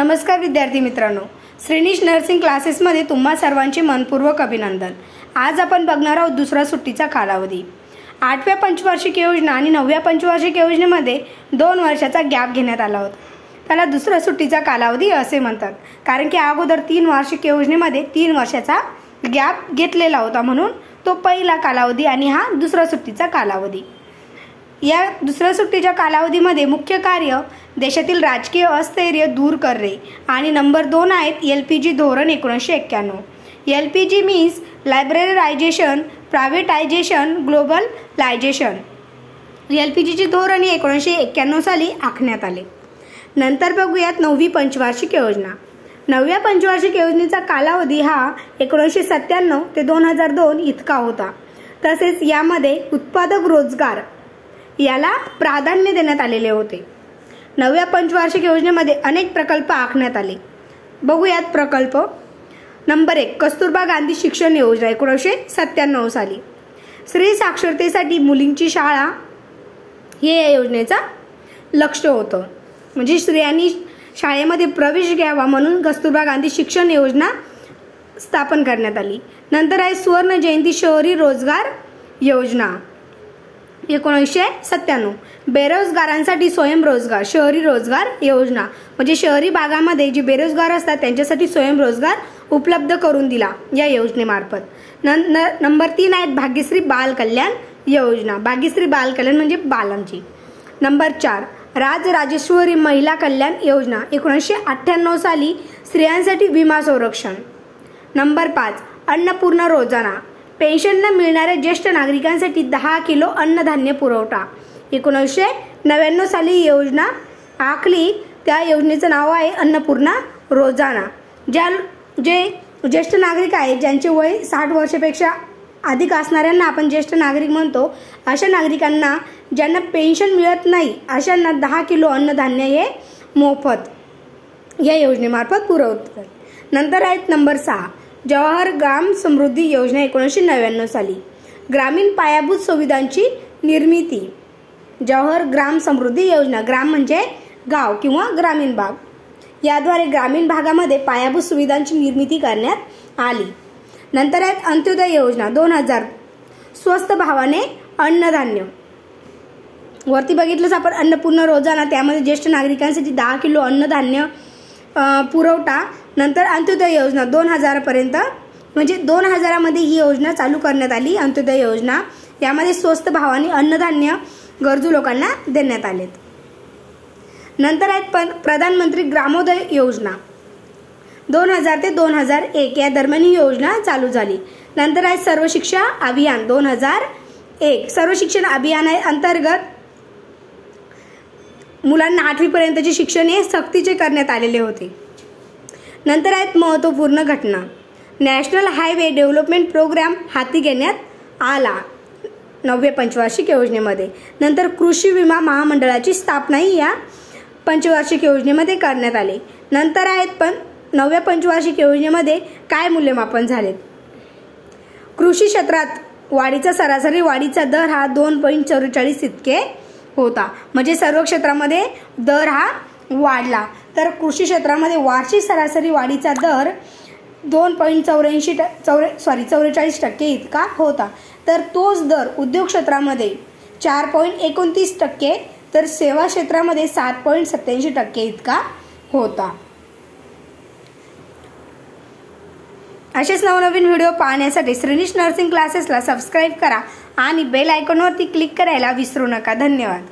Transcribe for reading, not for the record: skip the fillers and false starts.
नमस्कार विद्यार्थी मित्रांनो, श्रेणीश नर्सिंग क्लासेसमध्ये तुम्हा सर्वांचे मनपूर्वक अभिनंदन। आज आपण बघणार आहोत दुसरा सुट्टीचा कालावधी। 8व्या पंचवार्षिक योजना आणि 9व्या पंचवार्षिक योजनेमध्ये 2 वर्षाचा गॅप घेण्यात आला होता। त्याला दुसरा सुट्टीचा कालावधी असे म्हणतात, कारण की अगोदर 3 वार्षिक योजनेमध्ये 3 वर्षाचा गॅप घेतलेला होता, म्हणून तो पहिला कालावधी आणि हा दुसरा सुट्टीचा कालावधी। या दुसऱ्या सुट्टीच्या कालावधीमध्ये मुख्य कार्य देशातील राजकीय अस्थिरता दूर करणे आणि नंबर 2 आहेत LPG धोरण 1991। LPG means liberalisation, privatisation, globalisation. LPGचे धोरण 1991 साली आखण्यात आले। नंतर बघूयात 9वी पंचवार्षिक योजना। 9व्या पंचवार्षिक योजनेचा कालावधी हा 1997 ते 2002 इतका होता। तसेच यामध्ये उत्पादक रोजगार याला प्राधान्य देण्यात आलेले होते। 9व्या पंचवार्षिक योजनेमध्ये अनेक प्रकल्प आखण्यात आले। बघूयात प्रकल्प। नंबर 1 कस्तुरबा गांधी शिक्षण योजना 1997 साली। स्त्री साक्षरतेसाठी मुलींची शाळा हे या योजनेचा लक्ष्य होतं, म्हणजे स्त्रियांनी शाळेमध्ये प्रवेश घ्यावा म्हणून कस्तुरबा गांधी शिक्षण योजना स्थापन करण्यात आली। नंतर आहे सुवर्ण जयंती शहरी रोजगार योजना 1997। बेरोजगारांसाठी स्वयंरोजगार शहरी रोजगार योजना, म्हणजे शहरी भागामध्ये जे बेरोजगार असतात त्यांच्यासाठी स्वयंरोजगार उपलब्ध करून दिला या योजनेमार्फत। नंबर 3 आहेत भाग्यश्री बाल कल्याण योजना। भाग्यश्री बाल कल्याण म्हणजे बालांची। नंबर 4 राजराजेश्वरी महिला कल्याण योजना 1998 साली, स्त्रियांसाठी विमा संरक्षण। नंबर 5 अन्नपूर्णा रोजाना, पेन्शन न मिळणाऱ्या ज्येष्ठ नागरिकांसाठी 10 किलो अन्नधान्य पुरवठा 1999 साली योजना आखली। त्या योजनेचं नाव आहे अन्नपूर्णा रोजाना। जे ज्येष्ठ नागरिक आहेत ज्यांचे वय 60 वर्षापेक्षा अधिक असणाऱ्यांना आपण ज्येष्ठ नागरिक म्हणतो, अशा नागरिकांना ज्यांना पेन्शन मिळत नाही अशांना 10 किलो अन्नधान्य हे मोफत या योजनेमार्फत पुरवतात। नंतर आहेत नंबर 6 जवाहर ग्राम समृद्धी योजना 1999 साली, ग्रामीण पायाभूत सुविधांची निर्मिती। जवाहर ग्राम समृद्धी योजना, ग्राम म्हणजे गाव किंवा ग्रामीण भाग, याद्वारे ग्रामीण भागामध्ये पायाभूत सुविधांची निर्मिती करण्यात आली। नंतर आहेत अंत्योदय योजना 2000, स्वस्त भावाने अन्नधान्य। वरती बघितलंच आपण अन्नपूर्णा रोजाना, त्यामध्ये ज्येष्ठ नागरिकांसाठी 10 किलो अन्नधान्य पुरवठा। नंतर अंत्योदय योजना 2000 पर्यंत, म्हणजे 2000 मध्ये ही योजना चालू करण्यात आली अंत्योदय योजना। यामध्ये स्वस्त भावाने अन्नधान्य गरजू लोकांना देण्यात आलेत। नंतर आहेत प्रधानमंत्री ग्रामोदय योजना 2000 ते 2001 या दरम्यान ही योजना चालू झाली। नंतर आहे सर्व शिक्षा अभियान 2001। सर्व शिक्षण अभियान अंतर्गत मुलांना 8वी पर्यंतचे शिक्षण हे सक्तीचे करण्यात आलेले होते। नंतर आहेत महत्त्वपूर्ण घटना। नॅशनल हायवे डेव्हलपमेंट प्रोग्राम हाती घेण्यात आला 9व्या पंचवार्षिक योजनेमध्ये। नंतर कृषी विमा महामंडळाची स्थापनाही या पंचवार्षिक योजनेमध्ये करण्यात आली। नंतर आहेत 9व्या पंचवार्षिक योजनेमध्ये काय मूल्यमापन झाले। कृषी क्षेत्रात वाढीचा सरासरी वाढीचा दर हा 2.44 इतके होता, म्हणजे सर्व क्षेत्रामध्ये दर हा वाढला। तर कृषी क्षेत्रामध्ये वार्षिक सरासरी वाढीचा दर 2.44% इतका होता। तर तोच दर उद्योग क्षेत्रामध्ये 4.29%, तर सेवा क्षेत्रामध्ये 7.87% इतका होता। असेच नवनवीन व्हिडिओ पाहण्यासाठी श्रेणीश नर्सिंग क्लासेसला सबस्क्राईब करा आणि बेल आयकॉनवरती क्लिक करायला विसरू नका। धन्यवाद।